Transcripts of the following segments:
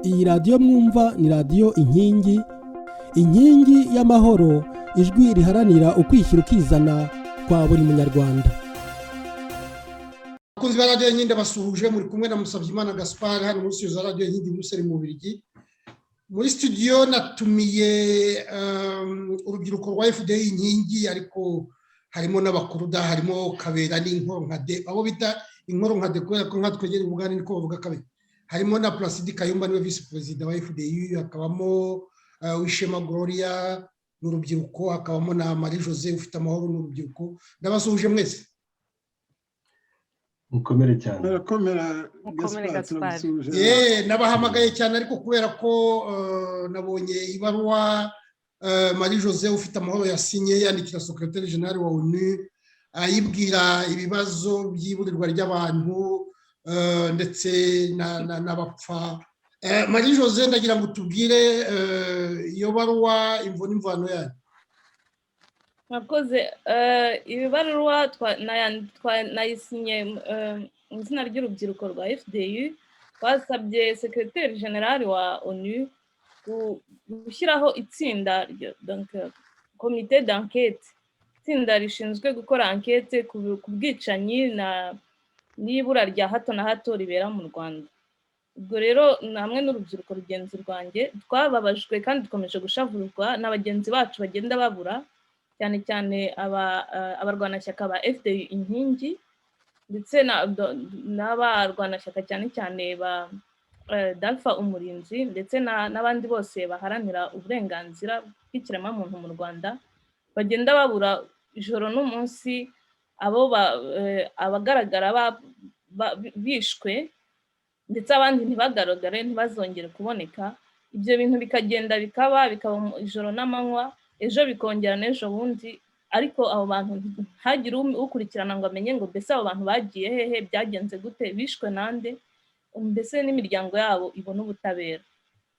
Iyi radiyo mwumva ni radiyo inkingi y'amahoro, ijwi riharanira ukwishyira ukizana kwa buri munyarwanda. Abakunzi ba radiyo Inkingi basuhuje, muri kumwe na Musabyimana Gaspard hano muri studio za radiyo Inkingi muri Buruseli mu Bubiligi. Muri studio natumiye urubyiruko rwa FDI Inkingi, ariko harimo n'abakuruda, harimo Kabera n'Inkoronkade, abo bita Inkoronkade kubera ko nka twegera ubugani niko bavuga Kabera. Harimo na Placide Kayumba niwe vice president wa FDI, hakabamo Wishema Gloria n'urubyiruko, hakabamo na Marie Jose ufite amahoro n'urubyiruko. Ndabasuhuje mwese. Mukomere cyane. Mukomere Gaspard. Nabahamagaye cyane ariko kubera ko nabonye ibaruwa Marie Jose ufite amahoro yasinye yandikira secrétaire général wa ONU ayibwira ibibazo by'iburirwa ry'abantu ndetse n'abapfa. Marie Jose, ndagira ngo tubwire iyo baruwa imvo n'imvano yayo. Mwakoze, ibibaruwa nayisinye mu izina ry'urubyiruko rwa FDU. Twasabye secrétaire général wa ONU gushyiraho itsinda, donc comité d'enquête, itsinda rishinzwe gukora enquête ku bwicanyi n'ibura rya hato na hato ribera mu Rwanda. Ubwo rero hamwe n'urubyiruko rugenzi rwanjye twababajwe kandi dukomeje gushavurwa n'abagenzi bacu bagenda babura, cyane cyane abarwanashyaka ba FDI Inkingi ndetse n'abarwanashyaka cyane cyane ba Dalpha Umurinzi ndetse n'abandi bose baharanira uburenganzira bw'ikiremwamuntu mu Rwanda, bagenda babura ijoro n'umunsi, abagaragara bishwe ndetse abandi ntibagaragare, ntibazongere kuboneka. Ibyo bintu bikagenda bikaba ijoro n'amanywa, ejo bikongera n'ejo bundi, ariko abo bantu ntihagire ukurikirana ngo amenye ngo mbese abo bantu bagiye hehe, byagenze gute, bishwe nande, mbese n'imiryango yabo ibona ubutabera.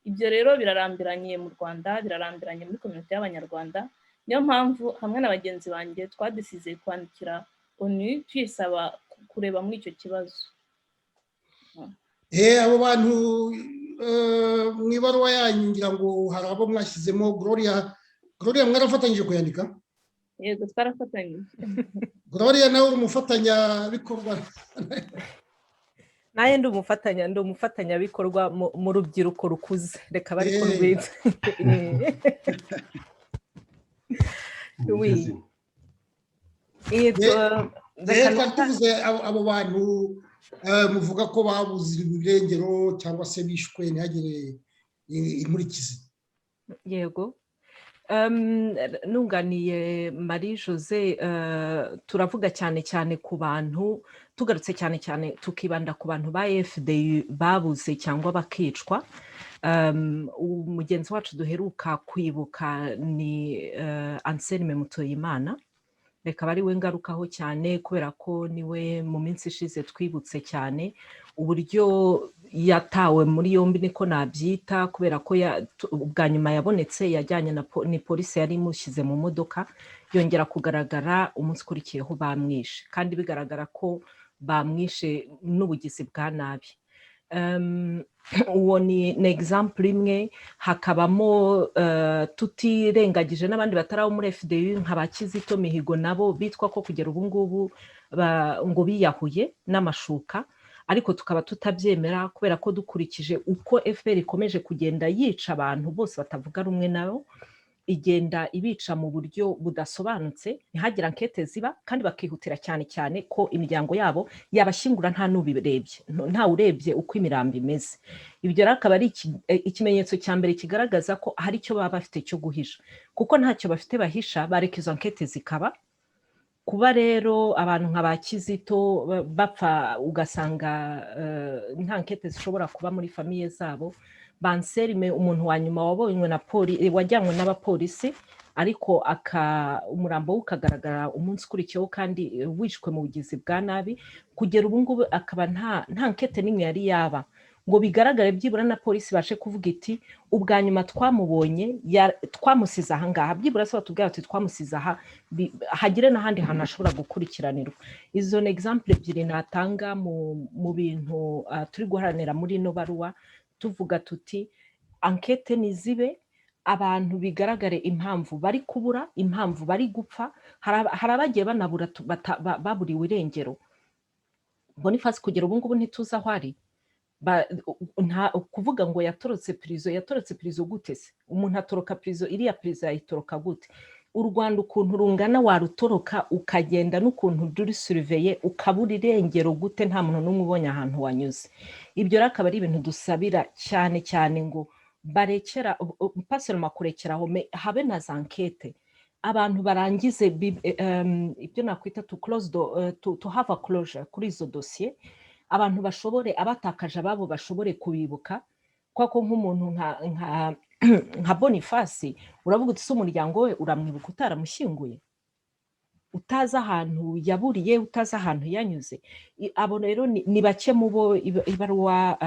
Ibyo rero birarambiranye mu Rwanda, birarambiranye muri community y'Abanyarwanda. Niyo mpamvu hamwe na bagenzi banjye twadisize kwandikira ONU tuyisaba kureba muri icyo kibazo. Abo bantu mu ibaruwa yanyu ngira ngo hari abo mwashyizemo. Gloria mwarafatanyije kuyandika? Yego, twarafatanyije. Gloria nawe uri umufatanyabikorwa? Naye ndi umufatanyabikorwa mu rubyiruko rukuze, reka bari kurwita. Reka tuvuze abo bantu muvuga ko babuze irengero cyangwa se bishwe ntihagire inkurikizi. Yego, nunganiye Marie Jose, turavuga cyane cyane ku bantu, tugarutse cyane cyane tukibanda ku bantu ba FDU babuze cyangwa bakicwa. Umugenzi wacu duheruka kwibuka ni Anselme Mutoyimana, reka bari we ngarukaho cyane kubera ko niwe mu minsi ishize twibutse cyane uburyo yatawe muri yombi, niko nabyita, kubera ko ubwa nyuma yabonetse yajyanye ni polisi yari imushyize mu modoka, yongera kugaragara umunsi ukurikiyeho bamwishe, kandi bigaragara ko bamwishe n'ubugizi bwa nabi. Uwo ni example imwe. Hakabamo tutirengagije n'abandi batari abo muri FDU nka ba Kizito Mihigo, nabo bitwa ko kugera ubu ngubu ngo biyahuye n'amashuka, ariko tukaba tutabyemera kubera ko dukurikije uko FPR ikomeje kugenda yica abantu bose batavuga rumwe nabo, igenda ibica mu buryo budasobanutse, ntihagira enquête ziba, kandi bakihutira cyane cyane ko imiryango yabo yabashyingura nta n'ubirebye, nta urebye uko imirambo imeze. Ibyo rero akaba ari ikimenyetso cya mbere kigaragaza ko hari icyo baba bafite cyo guhisha, kuko ntacyo bafite bahisha, bareka izo enquête zikaba. Kuba rero abantu nka ba Kizito bapfa ugasanga nta enquête zishobora kuba muri famiye zabo. Anselme umuntu wa nyuma wabonywe na wajyanywe n'abapolisi, ariko umurambo ukagaragara umunsi ukurikiyeho kandi wishwe mu bugizi bwa nabi, kugera ubu ngubu akaba nta enquête n'imwe yari yaba ngo bigaragare byibura na polisi bashe kuvuga iti ubwa nyuma twamubonye twamusize aha ngaha, byibura se batubwira ati twamusize aha, hagire n'ahandi hantu ashobora gukurikiranirwa. Izo ni example ebyiri natanga mu bintu turi guharanira muri ino baruwa. tuvuga tuti ankete nizibe abantu bigaragare impamvu bari kubura, impamvu bari gupfa. Hari abagiye banabura baburiwe irengero. Boniface kugera ubu ngubu ntituzi aho ari. Kuvuga ngo yatorotse prison gute se? Umuntu atoroka prison, iriya prison yayitoroka gute? U Rwanda ukuntu rungana warutoroka ukagenda n'ukuntu ruri surveiller ukabura irengero gute nta muntu n'umwe ubonye ahantu wanyuze. Ibyo rero akaba ari ibintu dusabira cyane cyane ngo barekera passer makurekeraho habe na zankete abantu barangize ibyo nakwita to have a closure kuri izo dossier, abantu bashobore abatakaje ababo bashobore kubibuka. Kwako nk'umuntu nka Boniface uravuga uti se umuryango we uramwibuka utaramushyinguye, utazi ahantu yaburiye, utazi ahantu yanyuze. Abo rero ni bake mu bo ibaruwa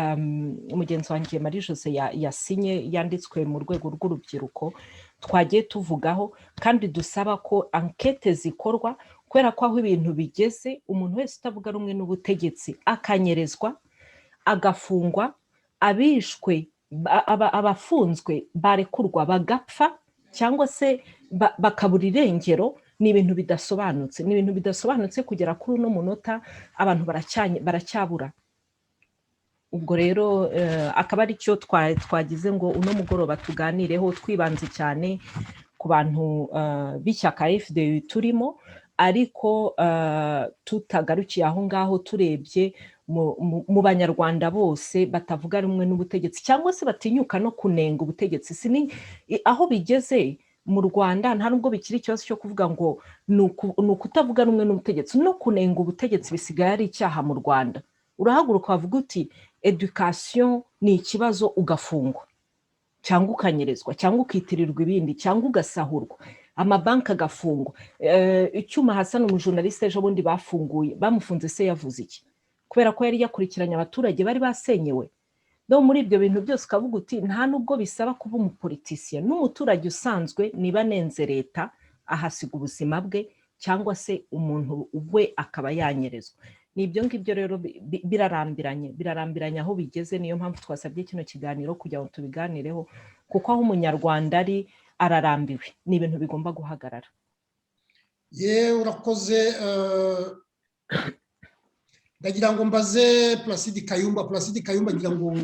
umugenzi wanjye Marie Jose yasinye yanditswe mu rwego rw'urubyiruko twagiye tuvugaho, kandi dusaba ko ankete zikorwa, kubera ko aho ibintu bigeze umuntu wese utavuga rumwe n'ubutegetsi akanyerezwa, agafungwa, abishwe, abafunzwe barekurwa bagapfa cyangwa se bakabura irengero. Ni ibintu bidasobanutse, kugera kuri uno munota abantu baracyabura. Ubwo rero akaba ari cyo twagize ngo uno mugoroba tuganireho, twibanze cyane ku bantu b'ishyaka FDU turimo, ariko tutagarukiye aho ngaho, turebye mu banyarwanda bose batavuga rumwe n'ubutegetsi cyangwa se batinyuka no kunenga ubutegetsi. Aho bigeze mu Rwanda nta nubwo bikiri ikibazo cyo kuvuga ngo ni ukutavuga rumwe n'ubutegetsi, no kunenga ubutegetsi bisigaye ari icyaha mu Rwanda. Urahaguruka wavuga uti education ni ikibazo, ugafungwa cyangwa ukanyerezwa cyangwa ukitirirwa ibindi cyangwa ugasahurwa, amabanki agafungwa. Icyuma Hassan umujurnaliste ejo bundi bamufunze se yavuze iki? Kubera ko yari yakurikiranye abaturage bari basenyewe. No muri ibyo bintu byose ukavuga uti nta nubwo bisaba kuba umupolitician, n'umuturage usanzwe niba nenze leta ahasiga ubuzima bwe cyangwa se umuntu we akaba yanyerezwa. Nibyo ngibyo rero birarambiranye aho bigeze. Niyo mpamvu twasabye kino kiganiro kugira ngo tubiganireho, kuko aho umunyarwanda ari ararambiwe, ni ibintu bigomba guhagarara. Urakoze. Ndagira ngo mbaze Placide Kayumba ngira ngo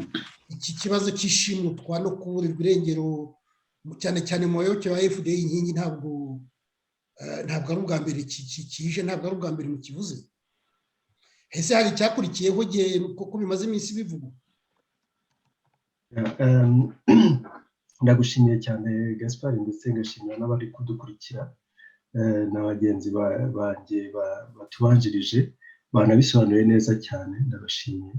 iki kibazo cy'ishimutwa no kuburirwa irengero cyane cyane mu bayoboke ba FDI inkingi ntabwo ari ubwa mbere kije, ntabwo ari ubwa mbere mukivuze. Ese hari icyakurikiyeho kuko bimaze iminsi bivugwa? Ndagushimiye cyane Gaspard, ndetse ngashimira n'abari kudukurikira na bagenzi banjye batubanjirije, banabisobanuye neza cyane, ndabashimiye.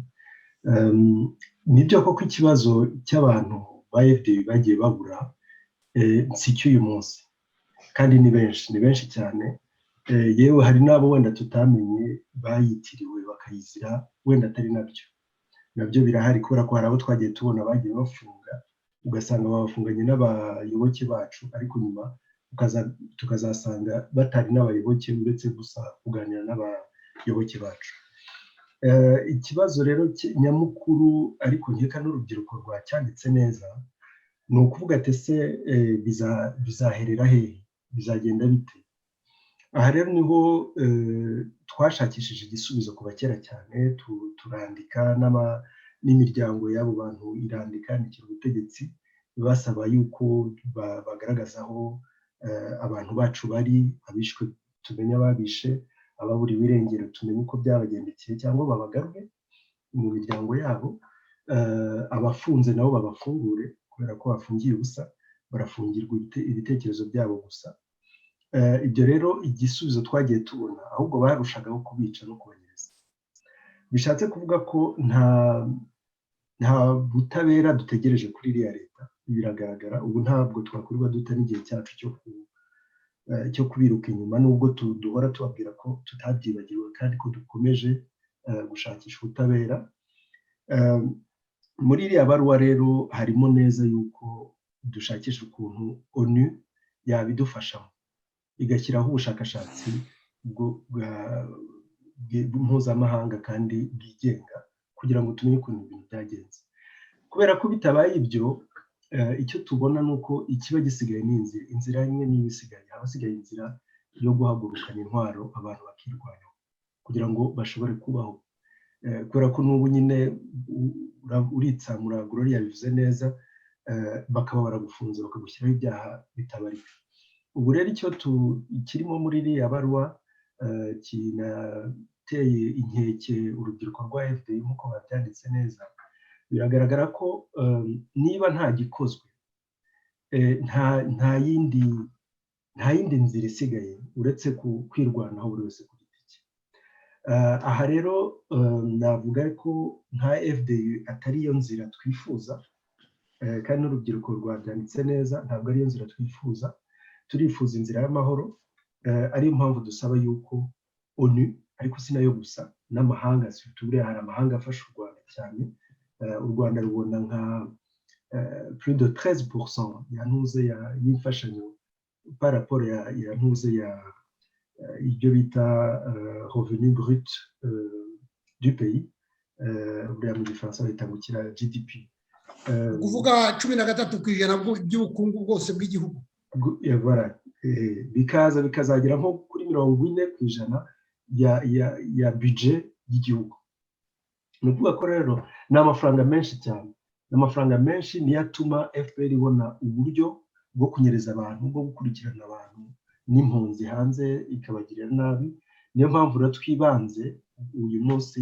Nibyo koko ikibazo cy'abantu ba FDU bagiye babura si cy'uyu munsi, kandi ni benshi cyane. Yewe hari n'abo wenda tutamenye bayitiriwe bakayizira, wenda atari nabyo birahari, kubera ko hari abo twagiye tubona bagiye bafunga, ugasanga babafunganye n'abayoboke bacu, ariko nyuma tukazasanga batari n'abayoboke, uretse gusa kuganira n'abayoboke bacu. Ikibazo rero nyamukuru, ariko nkeka n'urubyiruko rwacyanditse neza, ni ukuvuga ati ese bizaherera hehe, bizagenda bite? Aha rero niho twashakishije igisubizo kuva kera cyane, turandika n'imiryango y'abo bantu irandika, yandikira ubutegetsi basaba yuko bagaragaza aho abantu bacu bari, abishwe tumenye ababishe, ababuriwe irengero tumenye uko byabagendekeye cyangwa babagarure mu miryango yabo, abafunze nabo babafungure, kubera ko bafungiye ubusa, barafungirwa ibitekerezo byabo gusa. Ibyo rero igisubizo twagiye tubona, ahubwo barushagaho kubica no kubanyereza. Bishatse kuvuga ko nta butabera dutegereje kuri iriya leta, biragaragara. Ubu ntabwo twakurirwa duta n'igihe cyacu cyo kubiruka inyuma, nubwo duhora tubabwira ko tutabyibagiwe kandi ko dukomeje gushakisha ubutabera. Muri iriya baruwa rero harimo neza yuko dushakisha ukuntu ONU yabidufashamo, igashyiraho ubushakashatsi mpuzamahanga kandi bwigenga, kugira ngo tumenye ukuntu ibintu byagenze. kubera ko bitabaye ibyo icyo tubona ni uko ikiba gisigaye ni inzira imwe niba isigaye haba hasigaye inzira yo guhagurukana intwaro abantu bakirwanya kugira ngo bashobore kubaho kubera ko n'ubu nyine uritsamura Gloria yabivuze neza bakaba baragufunze bakagushyiraho ibyaha bitabarika ubu rero icyo kirimo muri iriya baruwa kinateye inkeke urubyiruko rwa FDU nk'uko babyanditse neza biragaragara ko niba nta gikozwe nta yindi nzira isigaye uretse kwirwanaho buri wese ku giti cye aha rero navuga ko nka FDU atari yo nzira twifuza kandi n'urubyiruko rwabyanditse neza ntabwo ariyo nzira twifuza turifuza inzira y'amahoro ariyo mpamvu dusaba yuko ONU ariko si nayo gusa n'amahanga buriya hari amahanga afasha u Rwanda cyane u Rwanda rubona nka plus de 13% yantuze y'imfashanyo par rapport ya ntuze ya ibyo bita revenu brut du pays buriya mu gifaransa bita ngo kira GDP kuvuga 13% by'ubukungu bwose bw'igihugu bikazagera nko kuri 40% ya budget y'igihugu ni ukuvuga ko rero ni amafaranga menshi cyane n'amafaranga menshi niyo atuma FPR ibona uburyo bwo kunyereza abantu bwo gukurikirana abantu n'impunzi hanze ikabagirira nabi niyo mpamvu rero twibanze uyu munsi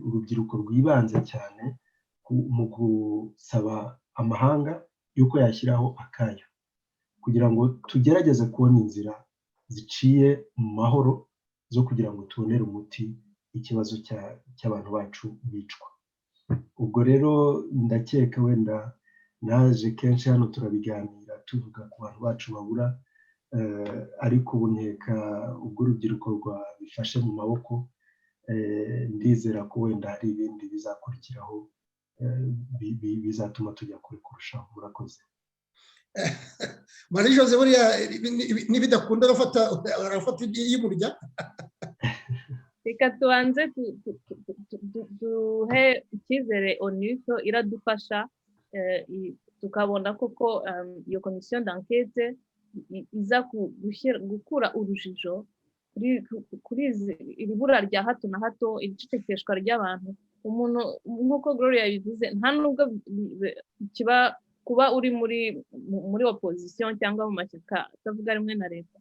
urubyiruko rwibanze cyane mu gusaba amahanga yuko yashyiraho akayo kugira ngo tugerageze kubona inzira ziciye mu mahoro zo kugira ngo tubonere umuti ikibazo cy'abantu bacu bicwa ubwo rero ndakeka wenda naje kenshi hano turabiganira tuvuga ku bantu bacu babura ariko ubu nkeka ubwo urubyiruko rwabifashe mu maboko ndizera ko wenda hari ibindi bizakurikiraho bizatuma tujya kure kurushaho murakoze Marie Jose buriya nibidakunda arafata y'imurya reka tubanze duhe icyizere ONU iradufasha tukabona koko iyo komisiyo d'enquête iza gukura urujijo kuri iri bura rya hato na hato iricecekeshwa ry'abantu umuntu nk'uko Gloria yabivuze nta nubwo kiba kuba uri muri opposition cyangwa mu mashyaka atavuga rimwe na leta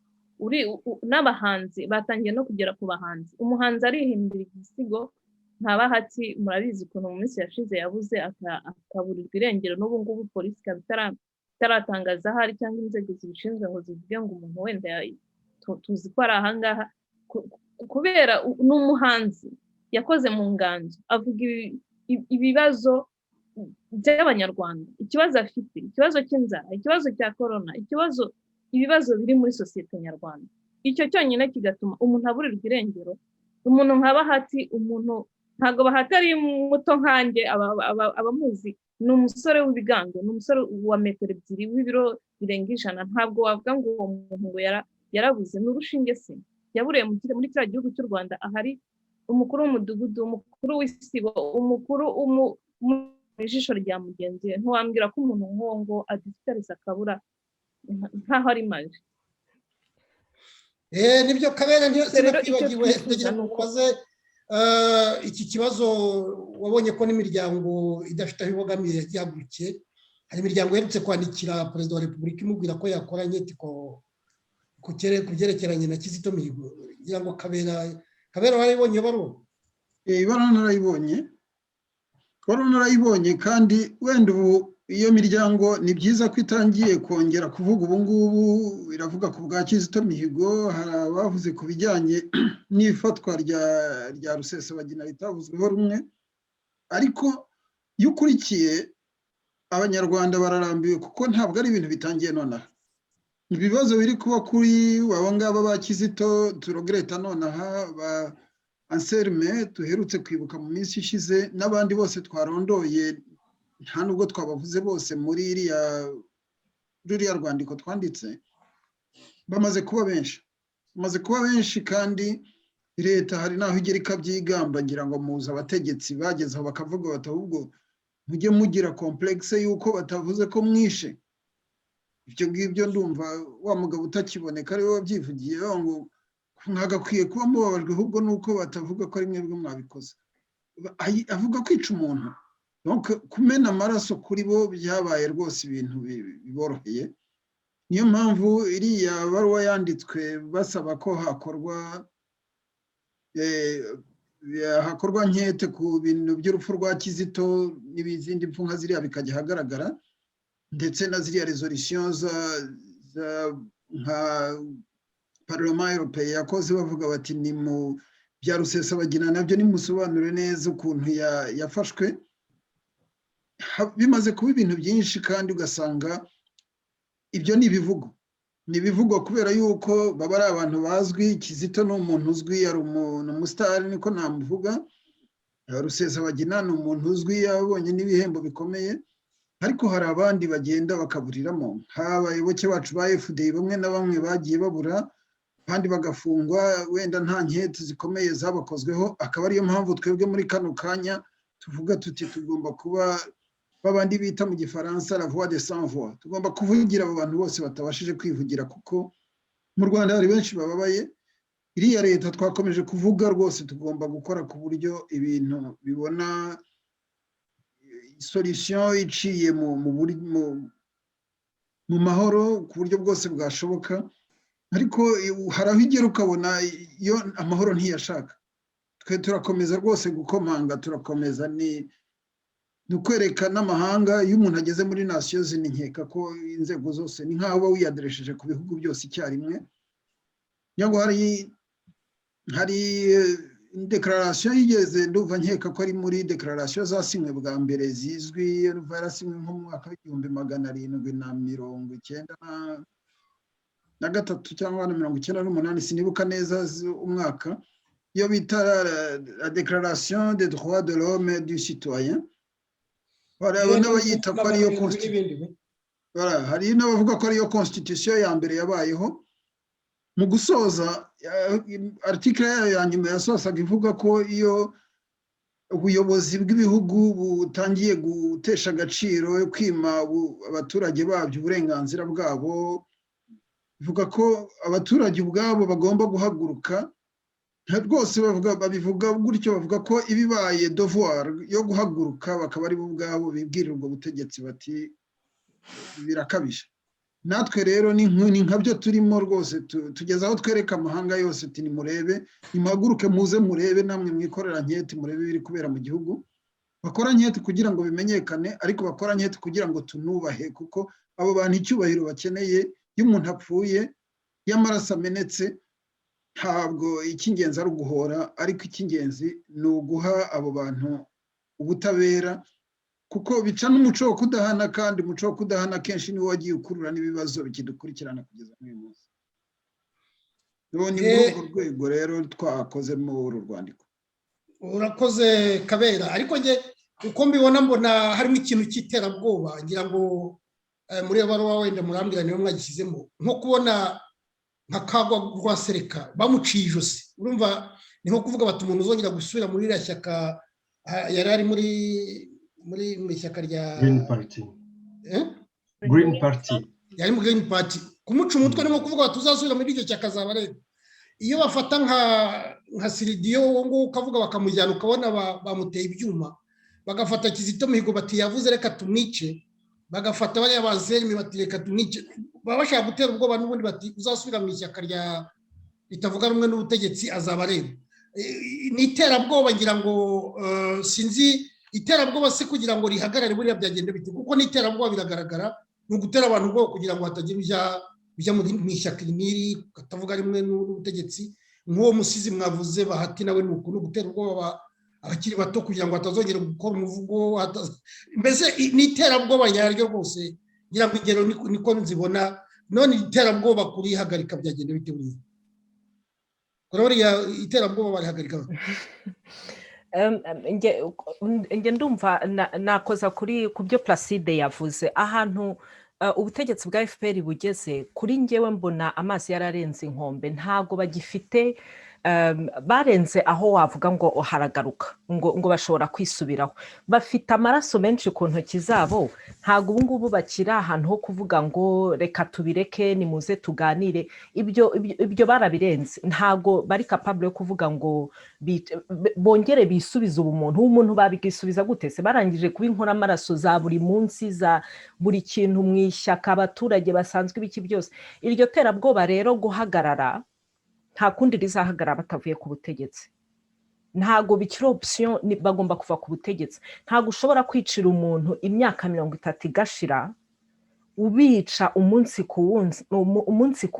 n'abahanzi batangiye no kugera ku bahanzi umuhanzi arihimbira igisigo nta bahati murabizi ukuntu mu minsi yashize yabuze akaburirwa irengero n'ubu ngubu polisi ikaba itaratangaza ahari cyangwa inzego zibishinzwe ngo zivuge ngo umuntu wenda tuzi ko ari ahangaha kubera n'umuhanzi yakoze mu nganzo avuga ibibazo by'abanyarwanda ikibazo afite ikibazo cy'inzara ikibazo cya corona ibibazo biri muri sosiyete nyarwanda icyo cyonyine kigatuma umuntu aburirwa irengero umuntu nka bahati umuntu ntago bahati ari muto nkanjye abamuzi ni umusore w'ibigango ni umusore wa metero 2 w'ibiro birenga 100 ntabwo wavuga ngo uwo muntu ngo yarabuze n'urushinge se yaburiye muri kiriya gihugu cy'u Rwanda ahari umukuru w'umudugudu umukuru w'isibo umukuru ijisho rya mugenzi we ntiwambwira ko umuntu nk'uwo ngo adisitarisa akabura nkaho ari maje nibyo kabera sinakwibagiwe kugira ngo ubaze iki kibazo wabonye ko n'imiryango idafite aho ibogamiye yagihagurukiye hari imiryango iherutse kwandikira perezida wa repubulika imubwira ko yakoranye ku byerekeranye na Kizito Mihigo kugira ngo kabera warayibonye baruwa narayibonye kandi wenda ubu iyo miryango ni byiza ko itangiye kongera kuvuga ubu ngubu iravuga ku bwa Kizito Mihigo hari abavuze ku bijyanye n'ifatwa rya Rusesabagina ritavuzweho rumwe ariko iyo ukurikiye abanyarwanda bararambiwe kuko ntabwo ari ibintu bitangiye nonaha ibibazo biri kuba kuri abo ngabo ba Kizito turogreta nonaha ba Anselme duherutse kwibuka mu minsi ishize n'abandi bose twarondoye nta nubwo twabavuze bose muri ruriya rwandiko twanditse bamaze kuba benshi kandi leta hari naho igera ikabyigamba ngira ngo muza abategetsi bageze aho bakavuga bati ahubwo mujye mugira complexe yuko batavuze ko mwishe. Ibyo ngibyo ndumva wa mugabo utakiboneka ari we wabyivugiye ngo mwagakwiye kuba mubabajwe ahubwo nuko batavuga ko ari mwebwe mwabikoze. Avuga kwica umuntu, donc kumena amaraso kuri bo byabaye rwose ibintu biboroheye. Niyo mpamvu iriya baruwa yanditswe basaba ko hakorwa nkete ku bintu by'urupfu rwa Kizito n'ibizindi mpfu nka ziriya bikajya hagaragara, ndetse na ziriya resolution nka Parlement Européen yakoze bavuga bati ni mu bya Rusesabagina nabyo nimusobanure neza ukuntu yafashwe. Bimaze kuba ibintu byinshi kandi ugasanga ibyo ni ibivugwa kubera yuko baba ari abantu bazwi. Kizito ni umuntu uzwi, ari umusitari niko namuvuga. Rusesabagina ni umuntu uzwi, yabonye n'ibihembo bikomeye, ariko hari abandi bagenda bakaburiramo nk'abayoboke bacu ba FDI bamwe na bamwe bagiye babura kandi bagafungwa, wenda nta nkete zikomeye zabakozweho. Akaba ariyo mpamvu twebwe muri kano kanya tuvuga tuti tugomba kuba babandi bita mu gifaransa la voix des sans voix. Tugomba kuvugira abo bantu bose batabashije kwivugira, kuko mu Rwanda hari benshi bababaye. Iriya leta twakomeje kuvuga rwose tugomba gukora ku buryo ibintu bibona solution iciye mu mahoro ku buryo bwose bwashoboka. Ariko hari aho igera ukabona iyo amahoro ntiyashaka. Twe turakomeza rwose gukomanga, turakomeza ni ukwereka n'amahanga. Iyo umuntu ageze muri Nations Unies nkeka ko inzego zose ni nk'aho uba wiyaderesheje ku bihugu byose icyarimwe. Nyango hari declaration yigeze ndumva nkeka ko ari muri declaration zasinywe bwa mbere zizwi, yarasinywe nko mu mwaka w'1793 cyangwa 1998 sinibuka neza umwaka, iyo bita la Déclaration des droits de l'homme et du citoyen. Hari n'abayita ko ariyo constitution, hari n'abavuga ko ariyo constitution ya mbere yabayeho. Mu gusoza article ya nyuma yasosaga ivuga ko iyo ubuyobozi bw'ibihugu butangiye gutesha agaciro kwima abaturage babyo uburenganzira bwabo, bivuga ko abaturage ubwabo bagomba guhaguruka. Rwose babivuga gutyo, bavuga ko ibibaye devoir yo guhaguruka bakaba ari bo ubwabo bibwirira ubwo butegetsi bati birakabije. Natwe rero ni nkabyo turimo rwose, tugeze aho twereka amahanga yose ati nimurebe, nimuhaguruke muze murebe, namwe mwikorera nkete murebe biri kubera mu gihugu. Bakora nkete kugira ngo bimenyekane, ariko bakora nkete kugira ngo tunubahe, kuko abo bantu icyubahiro bakeneye iyo umuntu apfuye y'amaraso amenetse, ntabwo icy'ingenzi ari uguhora, ariko icy'ingenzi ni uguha abo bantu ubutabera, kuko bica n'umuco wo kudahana, kandi umuco wo kudahana kenshi niwo wagiye ukurura n'ibibazo bikidukurikirana kugeza n'uyu munsi. Ni muri urwo rwego rero twakoze muri uru rwandiko. Urakoze Kabera, ariko nge uko mbona harimo ikintu cy'iterabwoba, ngira ngo muri baruwa wenda murambwira niyo mwagishyizemo, nko kubona nka Kagwa Rwasereka bamuciye ijosi. Urumva ni nko kuvuga bati umuntu uzongera gusubira muri iriya shyaka yari ari muri shyaka rya Green Party. yari mu Green Party. Kumuca umutwe ni nko kuvuga bati uzasubira muri iryo shyaka azaba areba. Iyo bafata nka Siridiyo wo ngo ukavuga bakamujyana, ukabona bamuteye ibyuma, bagafata Kizito Mihigo bati yavuze reka tumwice, bagafata bariya bazerimi bati reka tumwice, baba bashaka gutera ubwoba n'ubundi bati uzasubira mu ishyaka ritavuga rumwe n'ubutegetsi azaba areba. Ni iterabwoba, ngira ngo sinzi iterabwoba se kugira ngo rihagarare buriya byagenda bite, kuko ni iterabwoba biragaragara, ni ugutera abantu ubwoba kugira ngo hatagira bijya mu ishyaka n'iri katavuga rimwe n'ubutegetsi. Nk'uwo musizi mwavuze Bahati nawe ni ugutera ubwoba abakiri bato kugira ngo batazongera gukora umuvugo. Mbese ni iterabwoba nyaryo rwose, ngira ngo ingero niko nzibona. None iterabwoba kurihagarika byagenda bite buriya? Kuriya iterabwoba barihagarika nge ndumva nakoza ku byo Placide yavuze. Ahantu ubutegetsi bwa FPR bugeze, kuri ngewe mbona amazi yararenze inkombe, ntago bagifite barenze aho wavuga ngo haragaruka ngo bashobora kwisubiraho, bafite amaraso menshi ku ntoki zabo, ntabwo ubu ngubu bakiri ahantu ho kuvuga ngo reka tubireke nimuze tuganire, ibyo barabirenze, ntabwo bari capable yo kuvuga ngo bongere bisubize ubumuntu babwisubiza gute se? Barangije kuba inkoramaraso za buri munsi, za buri kintu mu ishyaka, abaturage basanzwe ibiki byose. Iryo terabwoba rero guhagarara, nta kundi rizahagarara batavuye ku butegetsi, ntago bikiri option, bagomba kuva ku butegetsi. Ntago ushobora kwicira umuntu imyaka 30 igashira ubica umunsi ku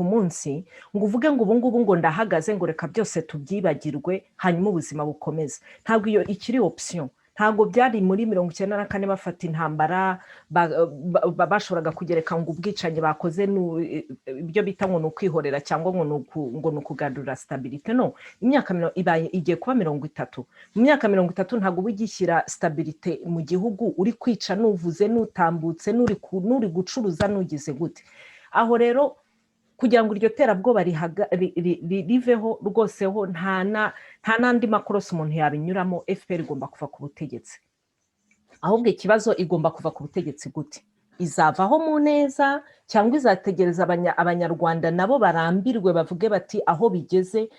munsi ngo uvuge ngo ubungubu ngo ndahagaze ngo reka byose tubyibagirwe hanyuma ubuzima bukomeze. Ntabwo iyo ikiri option. Ntabwo byari muri 1994 bafata intambara bashoboraga kugereka ngo ubwicanyi bakoze ibyo bita ngo nukwihorera cyangwa ngo nukugadura stabilité. No, imyaka igiye kuba 30. Mu myaka 30 ntabwo wigishyira stabilité mu gihugu uri kwica nuvuze nutambutse nuri gucuruza nugize gute. Aho rero kugira ngo iryo terabwoba riveho rwose ho nta nandi makorosi umuntu yabinyuramo. FPR igomba kuva ku butegetsi, ahubwo ikibazo igomba kuva ku butegetsi gute? Izavaho mu neza cyangwa izategereza abanyarwanda nabo barambirwe bavuge bati aho bigeze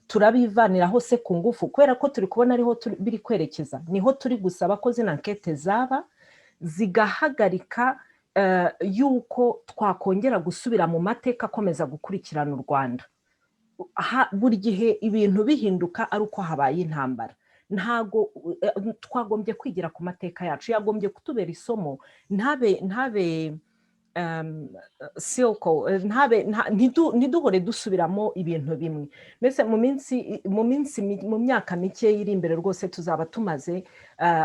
turabivaniraho se ku ngufu, kubera ko turi kubona ariho biri kwerekeza. Niho turi gusaba ko zina nkete zaba zigahagarika yuko twakongera gusubira mu mateka akomeza gukurikirana u Rwanda. Buri gihe ibintu bihinduka ari uko habaye intambara. Ntago twagombye kwigira ku mateka yacu, yagombye kutubera isomo. ntabe silko ntiduhore dusubiramo ibintu bimwe. Mbese mu myaka mike iri imbere rwose tuzaba tumaze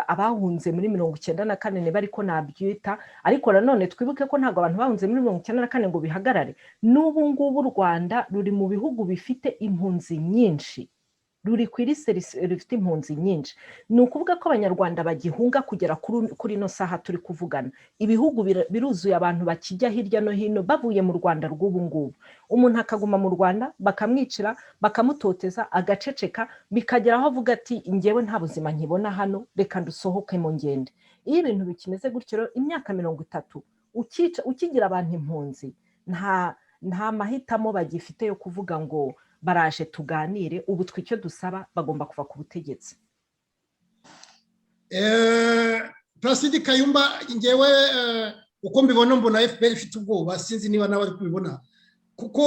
abahunze muri 1994 bariko nabyita, ariko nanone twibuke ko ntabwo abantu bahunze muri 1994 ngo bihagarare. N'ubu ngubu u Rwanda ruri mu bihugu bifite impunzi nyinshi, ruri ku isi rifite impunzi nyinshi. Ni ukuvuga ko abanyarwanda bagihunga kugera kuri ino saha turi kuvugana. Ibihugu biruzuye abantu bakijya hirya no hino bavuye mu Rwanda rw'ubu ngubu. Umuntu akaguma mu Rwanda bakamwicira, bakamutoteza, agaceceka, bikagera aho avuga ati njyewe nta buzima nkibona hano, reka ndusohoke mu ngende. Iyo ibintu bikimeze gutyo, imyaka 30 ukigira abantu impunzi, nta mahitamo bagifite yo kuvuga ngo baraje tuganire. Ubu twicyo dusaba, bagomba kuva ku butegetsi. Placide Kayumba, ngewe uko mbibona mbona FPR ifite ubwoba, sinzi niba nawe ari kubibona, kuko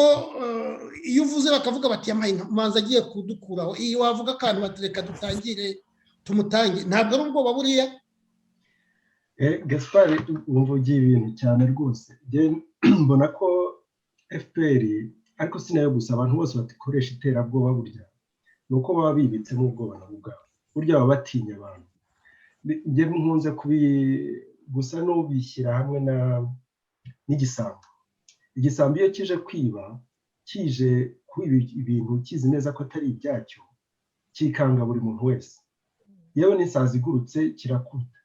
iyo uvuze bakavuga bati manza agiye kudukuraho, iyo wavuga akantu batereka dutangire tumutange, ntabwo ari ubwoba buriya? Gaspard, wumva ugiye ibintu cyane rwose. Mbona ko FPR, ariko sinayo gusa, abantu bose batikoresha iterabwoba burya nuko baba bibitsemo ubwoba nabo ubwabo, burya baba batinya abantu. Njye nkunze gusa n'ubishyira hamwe n'igisambo. Igisambo iyo kije kwiba, kije kwiba ibintu kizi neza ko atari ibyacyo, kikanga buri muntu wese. Yewe n'isazi igurutse kirakubita,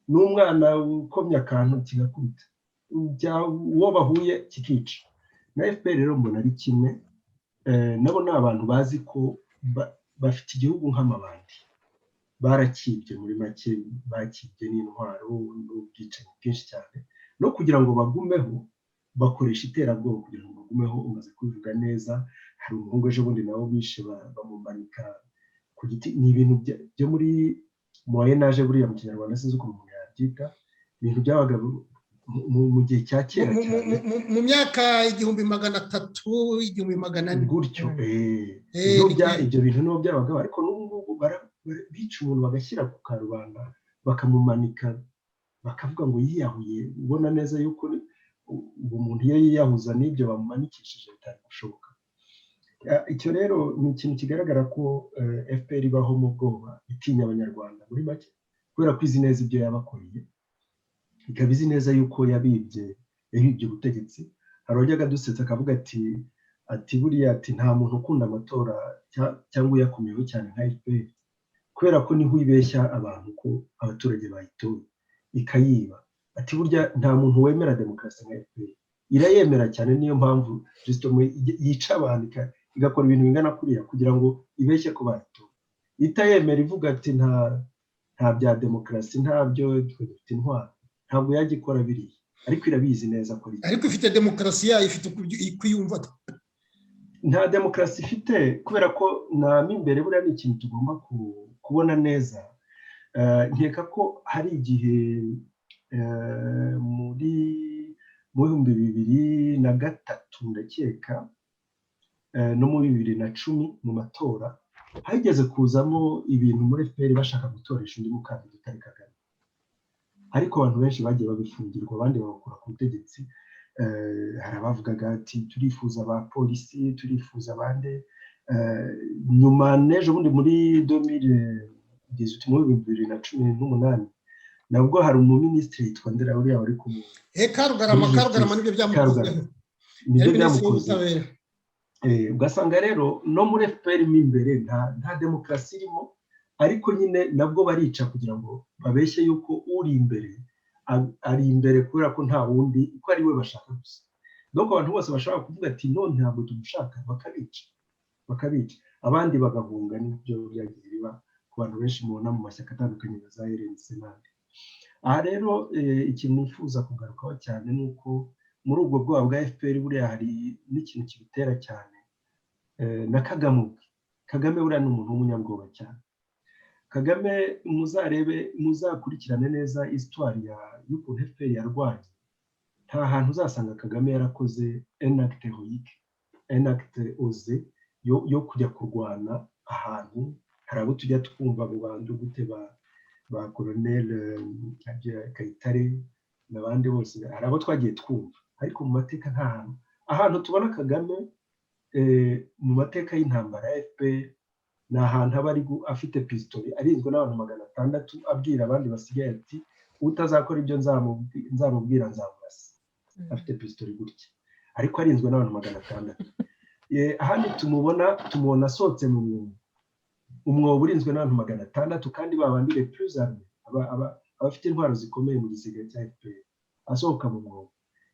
n'umwana ukomye akantu kigakubita, uwo bahuye kikica. Na FPR rero mbona ari kimwe, nabo ni abantu bazi ko bafite igihugu nk'amabandi, barakibye muri make, bakibye n'intwaro n'ubwicanyi bwinshi cyane, no kugira ngo bagumeho bakoresha iterabwoba kugira ngo bagumeho. Umaze kubivuga neza, hari umuhungu ejo bundi nabo bishe bamumanika ku giti. Ni ibintu byo muri moyenaje buriya mu Kinyarwanda, sinzi uko umuntu yabyita, ibintu byabaga mu gihe cya kera cyane, mu myaka 1300 1400 gutyo. Ibyo bintu n'ubwo byabagaho, ariko n'ubu ngubu bica umuntu bagashyira ku karubanda bakamumanika, bakavuga ngo yiyahuye. Ubona neza yuko umuntu iyo yiyahuza n'ibyo bamumanikishije bitari gushoboka. Icyo rero ni ikintu kigaragara ko FPR ibaho mu bwoba, itinya abanyarwanda muri make, kubera ko izi neza ibyo yabakoreye, ikaba izi neza yuko yabibye ubutegetsi. Hari uwajyaga dusetsa akavuga ati buriya ati nta muntu ukunda amatora cyangwa uyakomeyeho cyane nka FPR, kubera ko niho ibeshya abantu ko abaturage bayitoye ikayiba. Ati burya nta muntu wemera demokarasi nka FPR, irayemera cyane. Niyo mpamvu yica abantu igakora ibintu bingana kuriya kugira ngo ibeshye ko bayitora itayemera ivuga ati nta bya demokarasi ntabyo dufite intwaro ntabwo yajya ikora biriya ariko irabizi neza ko ariko ifite demokarasi yayo ifite kwiyumva nta demokarasi ifite kubera ko namo imbere buriya ni ikintu tugomba kubona neza nkeka ko hari igihe mu 2003 ndakeka no mu 2010 mu matora hageze kuzamo ibintu muri FPR bashaka gutoresha undi mukandida utari Kagame ariko abantu benshi bagiye babifungirwa abandi bagakora ku butegetsi hari abavugaga ati turifuza abapolisi turifuza abandi nyuma n'ejo bundi muri 2018 nabwo hari umuminisitiri yitwa Ndera uriya wari kumwe Karugarama nibyo byamukoze ugasanga rero no muri FPR imbere nta demokarasi irimo ariko nyine nabwo barica kugira ngo babeshye yuko uri imbere ari imbere kubera ko nta wundi uko ari we bashaka gusa donc abantu bose bashaka kuvuga ati none ntabwo tumushaka bakabica abandi bagahunga n'ibyo byagiye biba ku bantu benshi mubona mu mashyaka atandukanye za RNC n'andi aha rero ikintu nifuza kugarukaho cyane ni uko muri ubwo bwoba bwa FPR buriya hari n'ikintu kibitera cyane na Kagame buriya ni umuntu w'umunyabwoba cyane Kagame muzakurikirane neza histoire y'ukuntu FPR yarwanye nta hantu uzasanga Kagame yarakoze un acte héroïque un acte osé yo kujya kurwana ahantu hari abo tujya twumva mu bantu gute ba Colonel Kayitare n'abandi bose hari abo twagiye twumva ariko mu mateka nta ahantu tubona Kagame mu mateka y'intambara ya FPR ni ahantu aba afite pistole arinzwe n'abantu 600 abwira abandi basigaye ati utazakora ibyo nzamubwira nzamurasa afite pistole gutya ariko arinzwe n'abantu 600 ahandi tumubona asohotse mu umwobo urinzwe n'abantu 600 kandi babandire plus arme abafite intwaro zikomeye mu gisigaye cya FPR asohoka mu mwobo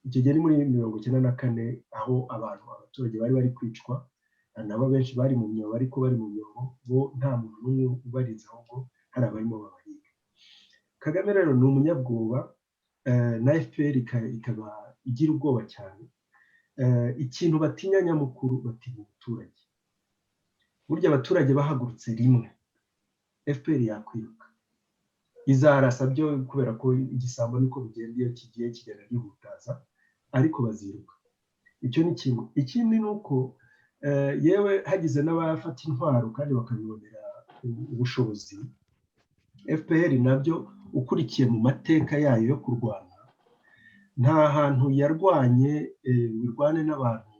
icyo gihe ni muri 1994 aho abaturage bari kwicwa nabo benshi bari mu myobo ariko bari mu myobo bo nta muntu n'umwe ubariza ahubwo hari abarimo babahiga Kagame rero ni umunyabwoba na FPR ikaba igira ubwoba cyane ikintu batinya nyamukuru batinya umuturage burya abaturage bahagurutse rimwe FPR yakwiruka izarasa byo kubera ko igisambo niko bigenda iyo kigiye kigenda gihutaza ariko baziruka icyo ni kimwe ikindi ni uko yewe hagize n'abafata intwaro kandi bakabibonera ubushobozi FPR nabyo ukurikiye mu mateka yayo yo kurwana nta hantu yarwanye birwane n'abantu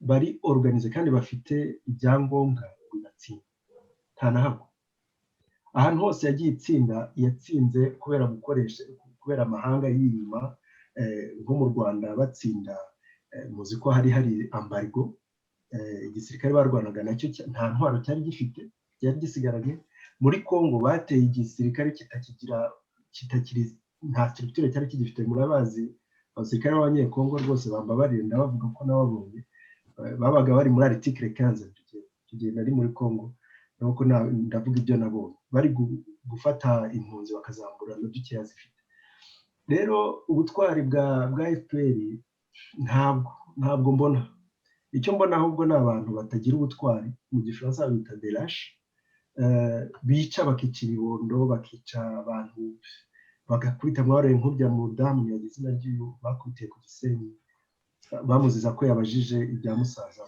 bari organize kandi bafite ibyangombwa bigatsinda nta na hamwe ahantu hose yagiye itsinda yatsinze kubera amahanga y'inyuma nko mu Rwanda batsinda muzi ko hari embargo igisirikare barwanaga nacyo nta ntwaro cyari gifite cyari gisigaranye muri Kongo bateye igisirikare kitakiri nta structure cyari kigifite murabazi abasirikare b'abanyekongo rwose bambabarira bavuga ko nababonye babaga bari muri article 15 tugiye nari muri Kongo nuko ndavuga ibyo nabonye bari gufata impunzi bakazambura no dukeya zifite rero ubutwari bwa FPR ntabwo mbona icyo mbona ahubwo ni abantu batagira ubutwari mu gifaransa bita delache bica bakica ibibondo bakica abantu bagakubita mware nk'urya mudamu yagize nagiye bakubitiye ku Gisenyi bamuziza ko yabajije ibya musaza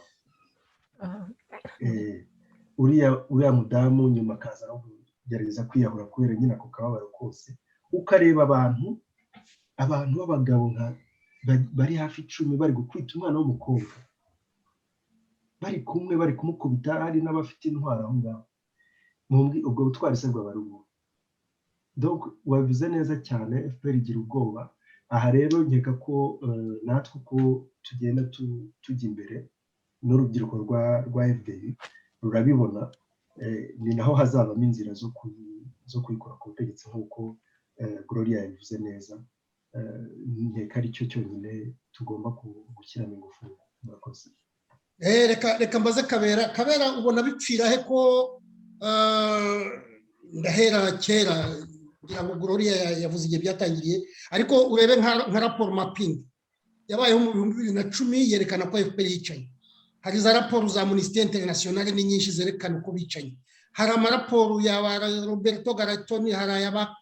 uriya mudamu nyuma akaza no kugerageza kwiyahura kubera nyine ako kababaro kose ukareba abantu b'abagabo bari hafi 10 bari gukwita umwana w'umukobwa bari kumwe bari kumukubita hari n'abafite intwaro aho ngaho ubwo butwari se bw'abarubu donc wabivuze neza cyane FPR igira ubwoba aha rero nkeka ko natwe uko tugenda tujya imbere n'urubyiruko rwa FDI rurabibona ni naho hazabamo inzira zo kwikora ku butegetsi nk'uko Gloria yabivuze neza nkeka ari cyo cyonyine tugomba gushyiramo ingufu murakoze reka mbaze Kabera ubona bipfira he ko ndahera kera ngira ngo Gloria yavuze igihe byatangiriye ariko urebe nka raporo mapping yabayeho mu 2010 yerekana ko FPR yicaye. Hari za raporo za Amnesty International ni nyinshi zerekana uko bicaye. Hari amaraporo ya Roberto Garatoni, hari ayaba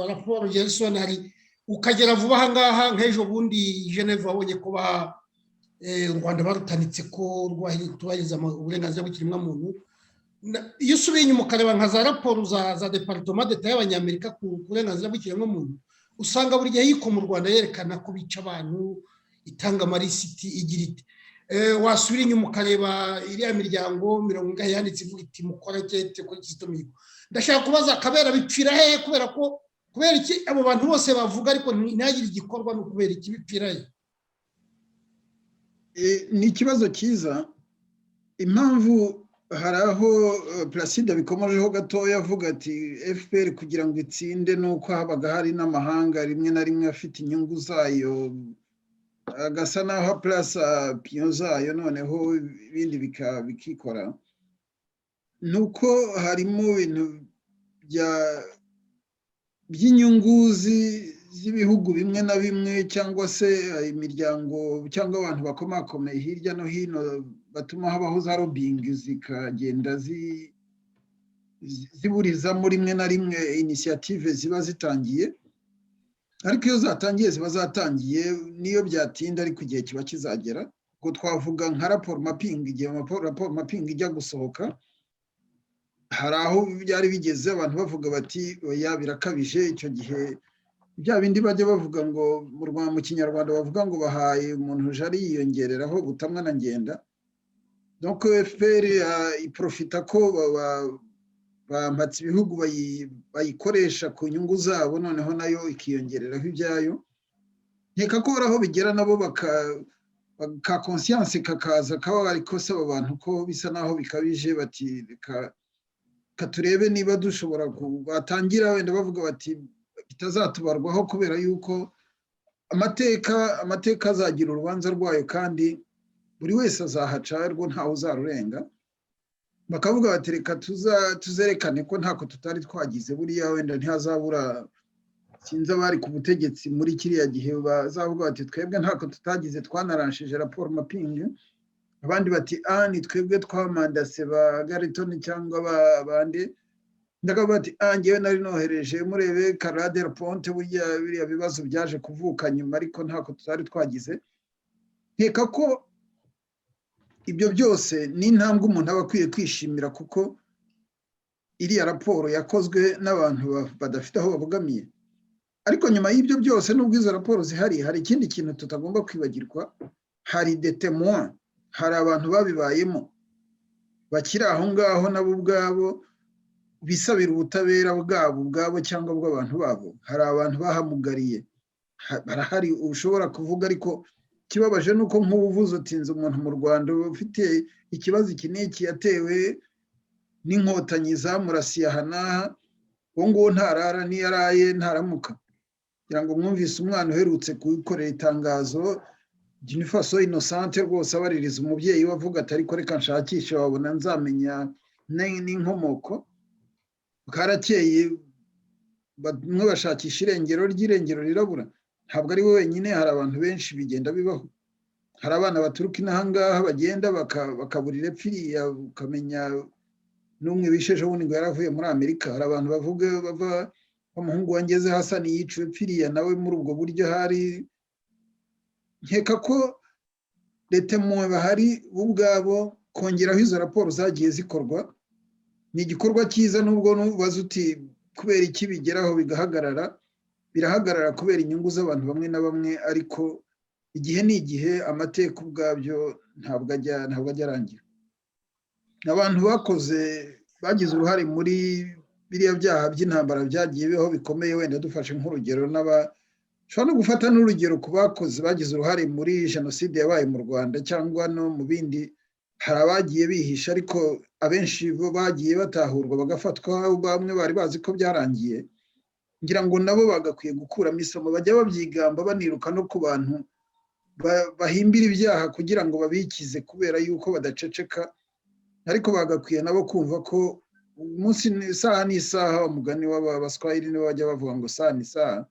raporo Gelson, hari ukagera vuba aha ngaha nk'ejo bundi Geneva wabonye ko u Rwanda barutanitse ko rwahiriza uburenganzira bw'ikiremwamuntu. Iyo usubiye inyuma ukareba nka za raporo za Departement d'Etat y'Abanyamerika ku burenganzira bw'ikiremwamuntu, usanga buri gihe yiko mu Rwanda yerekana ko bica abantu, itanga amarisiti igira ite. Wasubira inyuma ukareba iriya miryango 40 yanditse ivuga iti mukora cyete kuri Kizito Mihigo. Ndashaka kubaza Kabera bipfira he kubera iki abo bantu bose bavuga ariko ntagire igikorwa no kubera iki bipfira he? Ni ikibazo cyiza. Impamvu hari aho Placide bikomojeho gatoya avuga ati FPR kugira ngo itsinde nuko habaga hari n'amahanga rimwe na rimwe afite inyungu zayo agasa naho plasa piyo zayo noneho ibindi bikikora. Nuko harimo ibintu by'inyungu z'ibihugu bimwe na bimwe cyangwa se imiryango cyangwa abantu bakomakomeye hirya no hino batuma habaho za lobbying zikagenda ziburizamo rimwe na rimwe initiative ziba zitangiye, ariko iyo zatangiye ziba zatangiye niyo byatinda ariko igihe kiba kizagera. Ubwo twavuga nka raporo mapping, igihe raporo mapping ijya gusohoka hari aho byari bigeze abantu bavuga bati oya birakabije. Icyo gihe bya bindi bajya bavuga ngo mu Kinyarwanda bavuga ngo bahaye umuntu jari yiyongereraho butamwa na ngenda. Donc FPR iprofita ko bampatse ibihugu bayikoresha ku nyungu zabo noneho nayo ikiyongereraho ibyayo. Nkeka ko aho bigera nabo ka conscience kakaza kaba ariko se abantu ko bisa naho bikabije bati katurebe niba dushobora batangira wenda bavuga bati bitazatubarwaho kubera yuko amateka azagira urubanza rwayo kandi buri wese azahaca rwo ntawe uzarurenga. Bakavuga bati reka tuzerekane ko ntako tutari twagize, buriya wenda ntihazabura sinzi abari ku butegetsi muri kiriya gihe bazavuga bati twebwe ntako tutagize twanarashije raporo mapping. Abandi bati ni twebwe twamandase ba Garitoni cyangwa bandi. Ndakavuga bati ngewe nari nohereje murebe Carade Ponte biriya bibazo byaje kuvuka nyuma ariko ntako tutari twagize. Nkeka ko ibyo byose ni intambwe umuntu aba akwiye kwishimira kuko iriya raporo yakozwe n'abantu badafite aho babogamiye. Ariko nyuma y'ibyo byose nubwo izo raporo zihari, hari ikindi kintu tutagomba kwibagirwa. Hari des témoins, hari abantu babibayemo bakiri aho ngaho nabo ubwabo bisabira ubutabera bwabo cyangwa bw'abantu babo. Hari abantu bahamugariye, barahari ushobora kuvuga, ariko kibabaje nuko nk'ubuvuzi utinze umuntu mu Rwanda ufite ikibazo iki n'iki yatewe n'inkotanyi zamurasiye aha n'aha, uwo nguwo ntarara niyaraye ntaramuka. Kugira ngo mwumvise umwana uherutse kuyikorera itangazo d'une façon innocente rwose abaririza umubyeyi we avuga ati ariko reka nshakishe wabona nzamenya n'inkomoko. Bwarakeye bamwe bashakisha irengero rirabura. Ntabwo ari we wenyine, hari abantu benshi bigenda bibaho. Hari abana baturuka inaha ngaha bagenda bakaburira epfiriya ukamenya n'umwe bisheje ubundi ngo yaravuye muri Amerika. Hari abantu bavuga bava umuhungu wangeze Hasani yiciwe epfiriya nawe muri ubwo buryo. Hari nkeka ko leta mu bahari ubwabo kongeraho izo raporo zagiye zikorwa ni igikorwa cyiza, nubwo nubaza uti kubera iki bigeraho bigahagarara. Birahagarara kubera inyungu z'abantu bamwe na bamwe, ariko igihe ni igihe, amateka ubwabyo ntabwo ajya arangira. Abantu bagize uruhare muri biriya byaha by'intambara byagiye bibaho bikomeye, wenda dufashe nk'urugero ushobora no gufata n'urugero ku bagize uruhare muri jenoside yabaye mu Rwanda cyangwa no mu bindi. Hari abagiye bihisha ariko abenshi bo bagiye batahurwa bagafatwa, bamwe bari bazi ko byarangiye. Ngira ngo nabo bagakwiye gukuramo isomo, bajya babyigamba baniruka no ku bantu bahimbira ibyaha kugira ngo babikize kubera yuko badaceceka, ariko bagakwiye nabo kumva ko umunsi isaha n'isaha, umugani w'abaswahili nibo bajya bavuga ngo isaha n'isaha,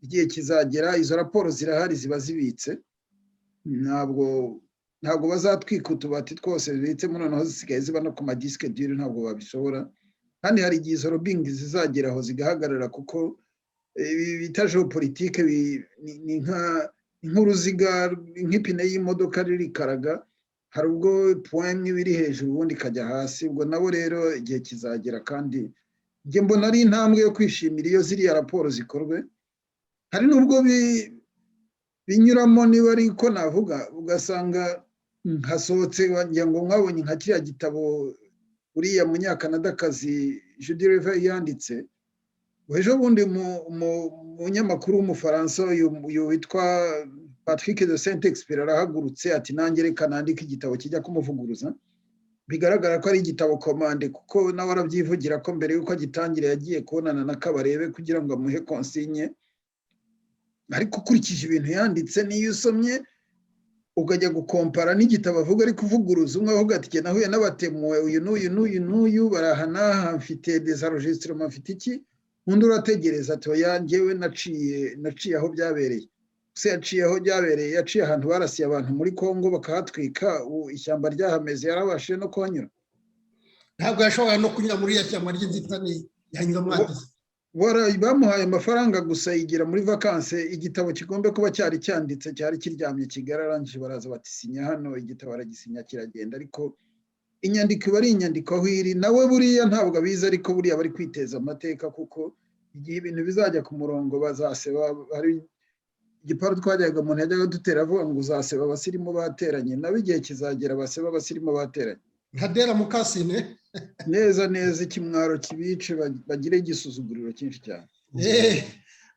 igihe kizagera izo raporo zirahari ziba zibitse, ntabwo bazatwika utubati twose bibitsemo, noneho zisigaye ziba no ku madisike dure, ntabwo babishobora. Kandi hari igihe izo lobbying zizageraho zigahagarara, kuko bita geopolitike ni nk'uruziga, nk'ipine y'imodoka ririkaraga, hari ubwo point biri hejuru ubundi ikajya hasi. Ubwo nabo rero igihe kizagera, kandi njye mbona ari intambwe yo kwishimira iyo ziriya raporo zikorwe. Hari n'ubwo binyuramo, niba ari ko navuga, ugasanga hasohotse wagira ngo mwabonye nka kiriya gitabo uriya munyakanadakazi Judy Rever yanditse. Ejo bundi umunyamakuru w'umufaransa uyu witwa Patrick de Saint-Exupéry arahagurutse ati nanjye reka nandike igitabo kijya kumuvuguruza. Bigaragara ko ari igitabo komande, kuko nawe arabyivugira ko mbere y'uko agitangira yagiye kubonana na Kabarebe kugira ngo amuhe konsigne. Ariko ukurikije ibintu yanditse, niyo usomye ukajya gukompara n'igitabo avuga ari kuvuguruza, umwe avuga ati jye nahuye n'abatemuwe uyu n'uyu barahana, mfite des enregistrements, mfite iki, undi urategereza ati oya njyewe naciye aho byabereye. Se yaciye aho byabereye, yaciye ahantu barasiye abantu muri Kongo bakahatwika, ishyamba ryahameze, yarabashije no kuhanyura. Ntabwo yashobora no kunyura muri ya shyamba ry'inzitane yanyura mwagize. Bamuhaye amafaranga gusa yigira muri vacances. Igitabo kigombe kuba cyari cyanditse, cyari kiryamye Kigali, arangije baraza bati sinya hano, igitabo aragisinya kiragenda. Ariko inyandiko iba ari inyandiko aho iri, nawe buriya ntabwo abizi, ariko buriya bari kwiteza amateka, kuko igihe ibintu bizajya ku murongo bazaseba. Hari igiparu twajyaga umuntu yajyaga dutera avuga ngo uzaseba abasirimu bateranye, nawe igihe kizagera baseba abasirimu bateranye. Nkadera Mukasine neza ikimwaro kibice, bagire igisuzuguriro cyinshi cyane.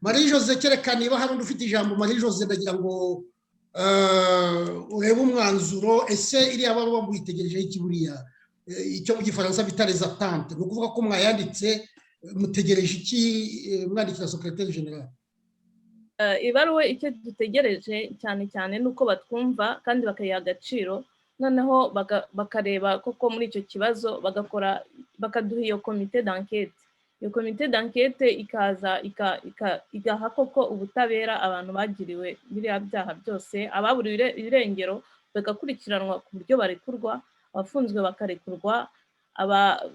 Marie Jose, kereka niba hari undi ufite ijambo. Marie Jose, ndagira ngo urebe umwanzuro. Ese iriya baruwa muyitegerejeho iki buriya? Icyo mu gifaransa bita les attentes, ni ukuvuga ko mwayanditse, mutegereje iki mwandikira secrétaire général? Ibaruwe icyo dutegereje cyane ni uko batwumva kandi bakayiha agaciro, noneho bakareba koko muri icyo kibazo, bakaduha iyo komite d'enquête. Iyo komite d'enquête ikaza igaha koko ubutabera abantu bagiriwe biriya byaha byose, ababuriwe irengero bagakurikiranwa ku buryo barekurwa, abafunzwe bakarekurwa.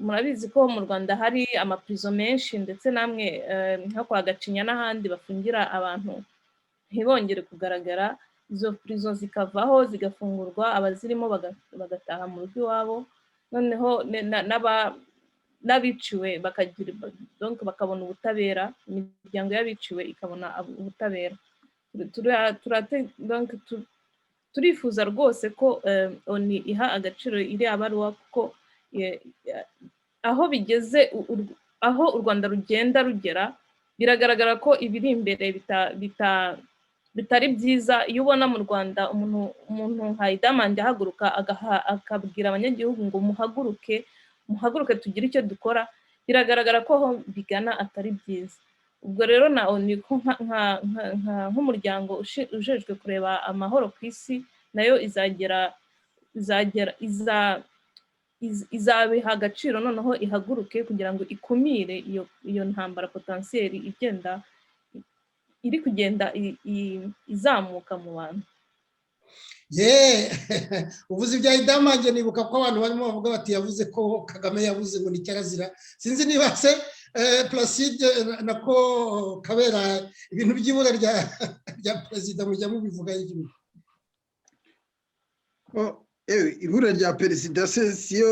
Murabizi ko mu Rwanda hari amaprizo menshi, ndetse namwe nko kwa Gacinya n'ahandi bafungira abantu ntibongere kugaragara. Izo prizo zikavaho zigafungurwa, abazirimo bagataha mu rugo iwabo, noneho n'abiciwe bakabona ubutabera, imiryango y'abiciwe ikabona ubutabera. Turifuza rwose ko ONU iha agaciro iriya baruwa, kuko aho bigeze, aho u Rwanda rugenda rugera, biragaragara ko ibiri imbere bitari byiza. Iyo ubona mu Rwanda umuntu nka Idamandi ahaguruka akabwira abanyagihugu ngo muhaguruke tugire icyo dukora, biragaragara ko aho bigana atari byiza. Ubwo rero na ONU nk'umuryango ujejwe kureba amahoro ku isi, nayo izabiha agaciro, noneho ihaguruke kugira ngo ikumire iyo ntambara potentielle igenda iri kugenda izamuka mu bantu. Uvuze ibya Idamanje, nibuka ko abantu barimo bavuga bati yavuze ko Kagame yavuze ngo ni cyarazira. Sinzi niba se Placide nako Kabera ibintu by'ibura rya perezida mujya mubivuga y'ibintu. Ibura rya perezida si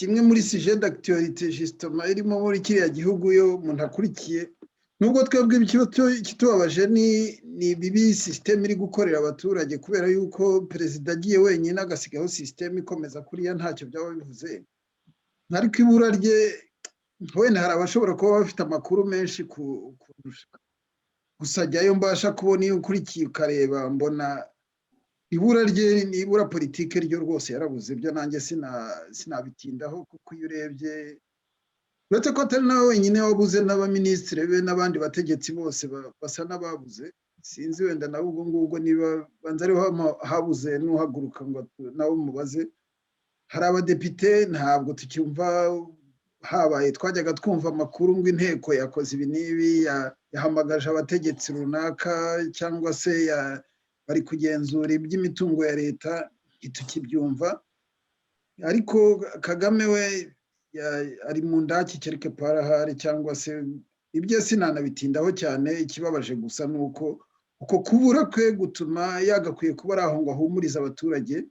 imwe muri sujet d'actualité justement irimo muri kiriya gihugu yo umuntu akurikiye. Nubwo twebwe ikitubabaje ni bibi system iri gukorera abaturage, kubera yuko perezida agiye wenyine agasigaho system ikomeza kuriya ntacyo byaba bivuze. Ariko ibura rye wenda hari abashobora kuba bafite amakuru menshi kurusha. Gusa jyayo mbasha kubona iyo ukurikiye ukareba, mbona ibura rye nibura politike ryo rwose yarabuze. Byo nanjye sinabitindaho, kuko iyo urebye uretse ko atari nawe wenyine wabuze, n'abaminisitiri be n'abandi bategetsi bose basa n'ababuze. sinzi wenda nawe ubwo ngubwo niba banza ariho habuze n'uhaguruka ngo nawe mubaze. Hari abadepite ntabwo tucyumva habaye, twajyaga twumva amakuru ngo inteko yakoze ibi n'ibi, yahamagaje abategetsi runaka cyangwa se bari kugenzura iby'imitungo ya leta, ntitukibyumva. Ariko Kagame we ari mu ndaki kereke parahari, cyangwa se ibyo sinanabitindaho cyane. Ikibabaje gusa ni uko kubura kwe gutuma yagakwiye kuba ari aho ngo ahumurize abaturage,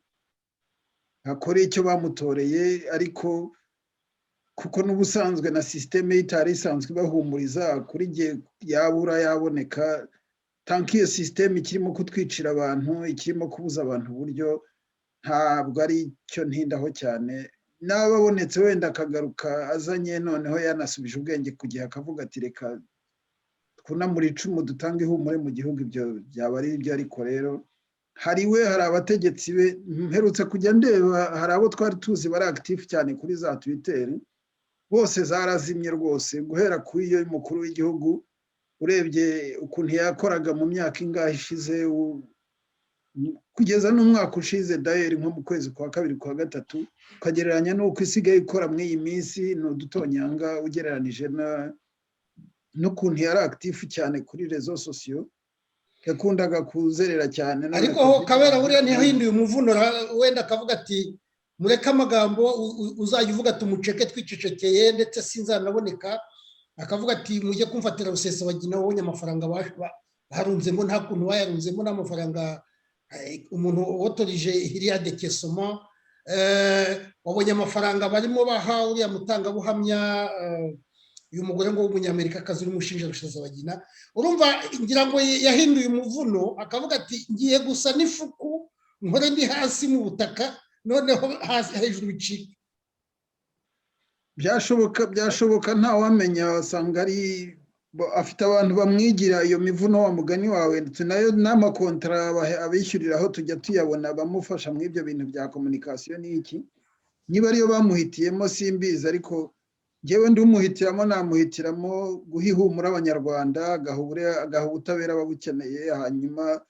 akore icyo bamutoreye, ariko kuko n'ubusanzwe na sisiteme itari isanzwe ibahumuriza, kuri gihe yabura yaboneka. Tanki iyo sisiteme ikirimo kutwicira abantu, ikirimo kubuza abantu uburyo, ntabwo ari cyo ntindaho cyane. N'ababonetse wenda akagaruka azanye noneho yanasubije ubwenge ku gihe, akavuga ati reka twunamure icumu dutange ihumure mu gihugu, ibyo byaba ari ibyo. Ariko rero hari abategetsi be mperutse kujya ndeba, hari abo twari tuzi bari active cyane kuri za Twitter, bose zarazimye rwose, guhera ku iyo mukuru w'igihugu. Urebye ukuntu yakoraga mu myaka ingahe ishize, kugeza n'umwaka ushize dayeri nko mu kwezi kwa kabiri kwa gatatu, ukagereranya n'uko isigaye ikora muri iyi minsi, ni udutonyanga ugereranije n'ukuntu yari active cyane kuri rezo sosiyo. Yakundaga kuzerera cyane. Ariko Kabera buriya ntiyahinduye umuvuno, wenda akavuga ati mureke amagambo uzajya uvuga tumuceke twicecekeye, ndetse sinzanaboneka. Akavuga ati mujye kumfatira Rusesabagina, wabonye amafaranga barunzemo, nta kuntu bayarunzemo n'amafaranga umuntu wotorije iriya dekesoma. Wabonye amafaranga barimo baha uriya mutangabuhamya, uyu mugore ngo w'umunyamerikakazi uri mushinja Rusesabagina. Urumva ngira ngo yahinduye umuvuno, akavuga ati ngiye gusa n'ifuku, nkore ndi hasi mu butaka, noneho hejuru bicika. Byashoboka ntawamenya, wasanga ari afite abantu bamwigira iyo mivuno wa mugani wawe, ndetse nayo n'amakontara abishyuriraho tujya tuyabona, bamufasha muri ibyo bintu bya komunikasiyo n'iki. Niba ariyo bamuhitiyemo simbizi, ariko njyewe ndumuhitiramo, namuhitiramo guha ihumura abanyarwanda, agaha ubutabera babukeneye, hanyuma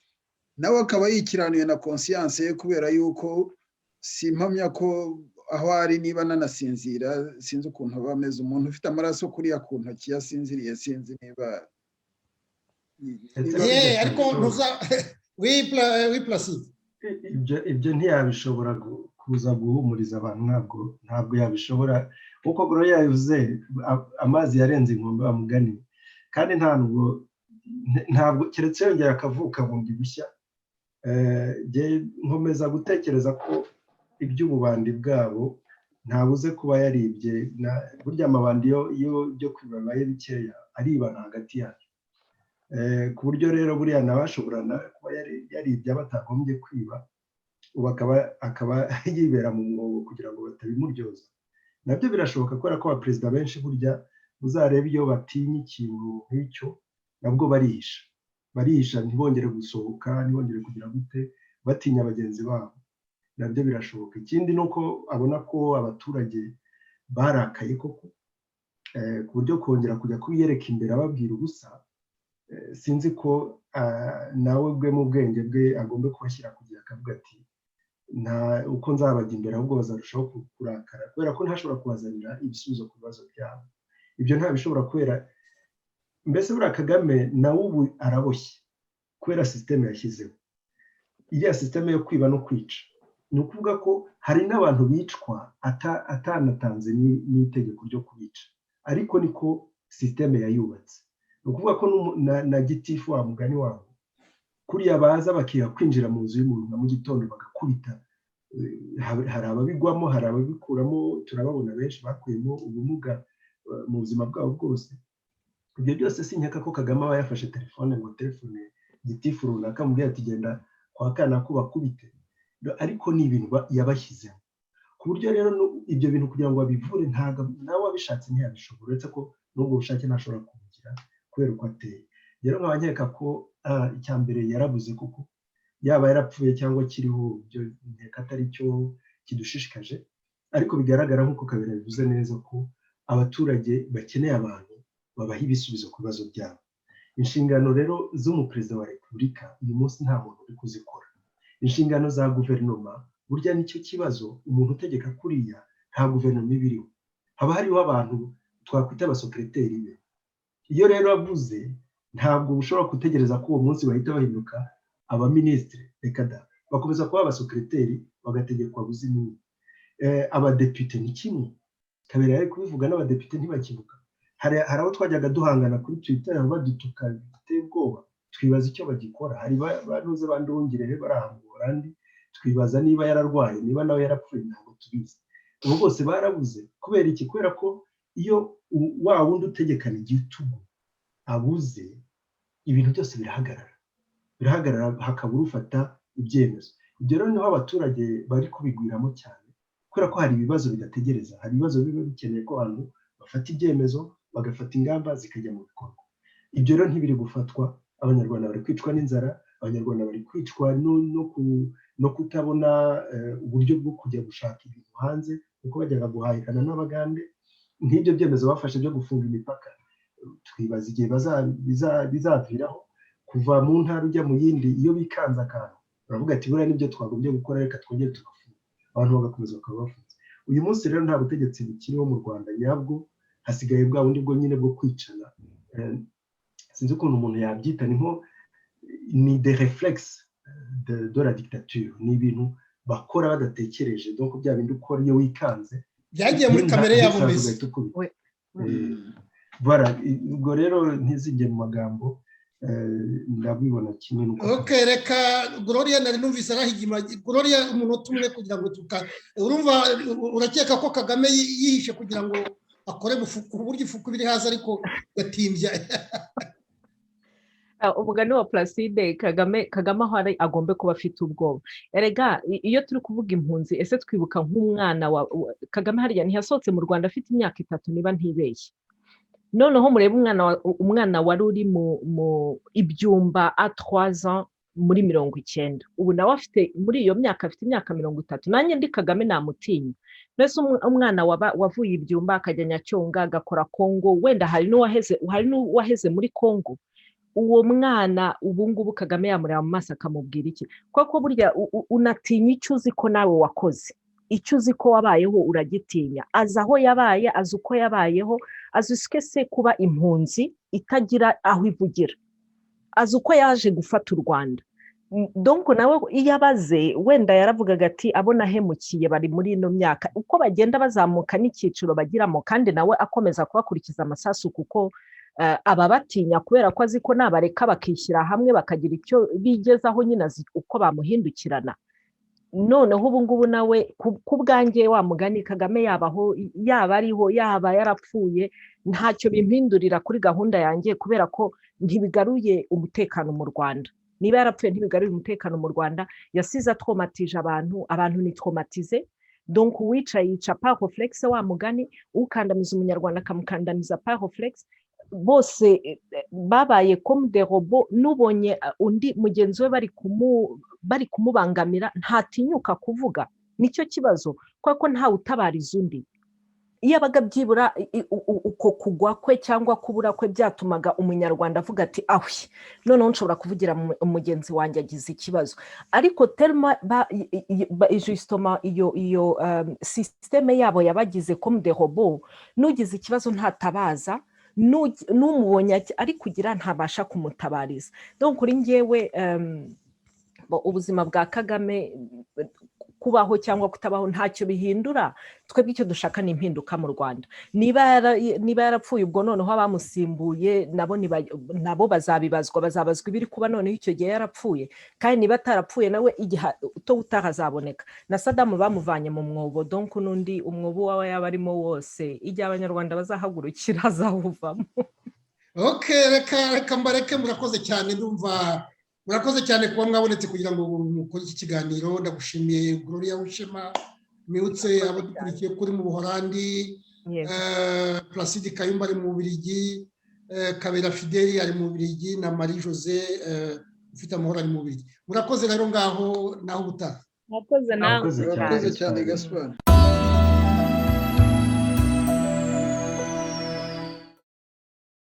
nawe akaba yikiranuye na conscience ye, kubera yuko simpamya ko aho ari, niba nanasinzira sinzi ukuntu aba ameze. Umuntu ufite amaraso kuriya ku ntoki yasinziriye, sinzi niba ariko wiplasi ibyo ntiyabishobora kuza guhumuriza abantu, ntabwo yabishobora. Nkuko Gloria yavuze, amazi yarenze inkombe bamugani, kandi ntabwo keretse yongera akavuka bundi bushya. Nkomeza gutekereza ko iby'ububandi bwabo ntabuze kuba yaribye. Burya amabandi yo kwibabaye bikeya aribana hagati yayo, ku buryo rero buriya nabashobora kuba yaribye batagombye kwiba, ubu akaba yibera mu mwobo kugira ngo batabimuryoza. Nabyo birashoboka, kubera ko abaperezida benshi burya uzareba iyo batinya ikintu nk'icyo nabwo barihisha, ntibongere gusohoka, ntibongere kugira gute, batinya bagenzi babo. Nabyo birashoboka. Ikindi ni uko abona ko abaturage barakaye koko, ku buryo kongera kujya kubiyereka imbere ababwira ubusa, sinzi ko nawe bwe mu bwenge bwe agomba kubashyira ku gihe, akavuga ati uko nzabajya imbere ahubwo bazarushaho kurakara, kubera ko ntashobora kubazanira ibisubizo ku bibazo byabo. Ibyo ntabishobora, kubera mbese buriya Kagame nawe ubu araboshye kubera sisiteme yashyizeho, iriya sisiteme yo kwiba no kwica. Ni ukuvuga ko hari n'abantu bicwa atanatanze n'itegeko ryo kubica, ariko niko sisiteme yayubatse. Ni ukuvuga ko na gitifu wa mugani wabo kuriya baza bakiha kwinjira mu nzu y'umuntu mu gitondo bagakubita, hari ababigwamo, hari ababikuramo, turababona benshi bakuyemo ubumuga mu buzima bwabo bwose. Ibyo byose sinkeka ko Kagame aba yafashe telefone ngo telefone gitifu runaka mubwira ati genda kwa kana ko bakubite, ariko ni ibintu yabashyizeho, ku buryo rero ibyo bintu kugira ngo babivure ntabwo nawe wabishatse ntiyabishobora, uretse ko n'ubwo bushake ntashobora kubugira kubera uko ateye. Rero nkaba nkeka ko icya mbere yarabuze, kuko yaba yarapfuye cyangwa kiriho, ibyo nkeka atari cyo kidushishikaje, ariko bigaragara nk'uko Kabera bivuze neza ko abaturage bakeneye abantu babaha ibisubizo ku bibazo byabo. inshingano rero z'umuperezida wa repubulika uyu munsi nta muntu uri kuzikora. Inshingano za guverinoma burya nicyo kibazo, umuntu utegeka kuriya nta guverinoma iba iriho, haba hariho abantu twakwita abasekreteri be. Iyo rero avuze ntabwo ushobora gutegereza ko uwo munsi bahita bahinduka abaminisitiri, reka da, bakomeza kuba abasekreteri bagategekwa buzimwe. Abadepite ni kimwe, Kabera yari kubivuga n'abadepite ntibakivuga. Hari abo twajyaga duhangana kuri Twitter badutuka biteye ubwoba, twibaza icyo bagikora. Hari banuze bandongere barahambura andi, twibaza niba yararwaye, niba nawe yarapfuye, ntabwo tubizi. Ubu bose barabuze kubera iki? Kubera ko iyo wa wundi utegekana igitugu abuze, ibintu byose birahagarara, hakabura ufata ibyemezo. Ibyo rero niho abaturage bari kubigwiramo cyane, kubera ko hari ibibazo bidategereza, hari ibibazo biba bikeneye ko abantu bafata ibyemezo, bagafata ingamba zikajya mu bikorwa. Ibyo rero ntibiri gufatwa. Abanyarwanda bari kwicwa n'inzara, abanyarwanda bari kwicwa no kutabona uburyo bwo kujya gushaka ibintu hanze, kuko bajyaga guhahirana n'Abagande. Nk'ibyo byemezo bafashe byo gufunga imipaka, twibaza igihe bizaviraho. Kuva mu ntara ujya mu yindi, iyo bikanze akantu baravuga ati buriya nibyo twagombye gukora, reka twongere tugafunga, abantu bagakomeza bakaba bafunze. Uyu munsi rero nta butegetsi bukiriho mu Rwanda nyabwo, hasigaye bwa bundi bwo nyine bwo kwicana. Sinzi ukuntu umuntu yabyita, ni des réflexes de la dictature, ni ibintu bakora badatekereje, donc bya bindi ukora iyo wikanze byagiye muri kamere yabo meze. Voilà, ubwo rero ntizijye mu magambo, ndabibona kimwe nuko. Okay, reka Gloria nari numvise arahigima. Gloria, umunota umwe kugira ngo urumva, urakeka ko Kagame yihishe kugira ngo akore uburyo ifuku biri haza ariko gatimbya? Umugani wa Placide, Kagame aho ari agombe kuba afite ubwoba. Erega iyo turi kuvuga impunzi, ese twibuka nk'umwana wa Kagame hariya ntiyasohotse mu Rwanda afite imyaka 3 niba ntibeshye. Noneho murebe umwana wari uri mu ibyumba a 3 ans muri 90. Ubu nawe afite muri iyo myaka afite imyaka 30. Nanjye ndi Kagame namutinya. Mbese umwana wavuye ibyumba akajya Nyacyonga agakora Kongo, wenda hari n'uwaheze muri Kongo. Uwo mwana ubu ngubu Kagame yamureba mu maso akamubwira iki? Kuko burya unatinya icyo uzi ko nawe wakoze, icyo uzi ko wabayeho uragitinya. Azi aho yabaye, azi uko yabayeho, azi se kuba impunzi itagira aho ivugira, azi uko yaje gufata u Rwanda. Donc nawe iyo abaze, wenda yaravugaga ati abona hemukiye bari muri ino myaka, uko bagenda bazamuka n'icyiciro bagiramo, kandi nawe akomeza kubakurikiza amasasu, kuko ababatinya kubera ko azi ko nabareka bakishyira hamwe bakagira icyo bigezaho, nyine azi uko bamuhindukirana. Noneho ubu ngubu nawe ku bwanjye wa mugani Kagame yabaho, yaba ariho, yaba yarapfuye, ntacyo bimpindurira kuri gahunda yanjye, kubera ko ntibigaruye umutekano mu Rwanda. Niba yarapfuye ntibigaruye umutekano mu Rwanda, yasize atwomatije abantu ni traumatize. Donc uwicaye yica par réflexe, wa mugani ukandamiza umunyarwanda akamukandamiza par réflexe. Bose babaye comme des robots. Nubonye undi mugenzi we bari kumubangamira ntatinyuka kuvuga. Nicyo kibazo, kuko nta utabariza undi. Iyo abaga byibura uko kugwa kwe cyangwa kubura kwe byatumaga umunyarwanda avuga ati ahwi, noneho nshobora kuvugira umugenzi wanjye agize ikibazo. Ariko tellement justement iyo systeme yabo yabagize comme des robots, nugize ikibazo ntatabaza, n'umubonye ari kugira ntabasha kumutabariza. Donc kuri ngewe ubuzima bwa Kagame kubaho cyangwa kutabaho ntacyo bihindura. Twebwe icyo dushaka ni impinduka mu Rwanda. Niba yarapfuye ubwo noneho abamusimbuye nabo bazabazwa ibiri kuba noneho icyo gihe yarapfuye. Kandi niba atarapfuye nawe igihe to utahazaboneka. Na Saddam bamuvanye mu mwobo, donc n'undi umwobo wawe yaba arimo wose, igihe abanyarwanda bazahagurukira azawuvamo. Okay, reka mbareke. Murakoze cyane, ndumva murakoze cyane kuba mwabonetse kugira ngo mukore iki kiganiro. Ndagushimiye Gloria Wishema, Miutse abo dukurikiye kuri mu Buholandi, Placide Kayumba ari mu Bubiligi, Kabera Fideli ari mu Bubiligi, na Marie Jose ufite amahoro ari mu Bubiligi. Murakoze rero ngaho naho ubutaha. Murakoze nawe. Murakoze cyane Gaspard.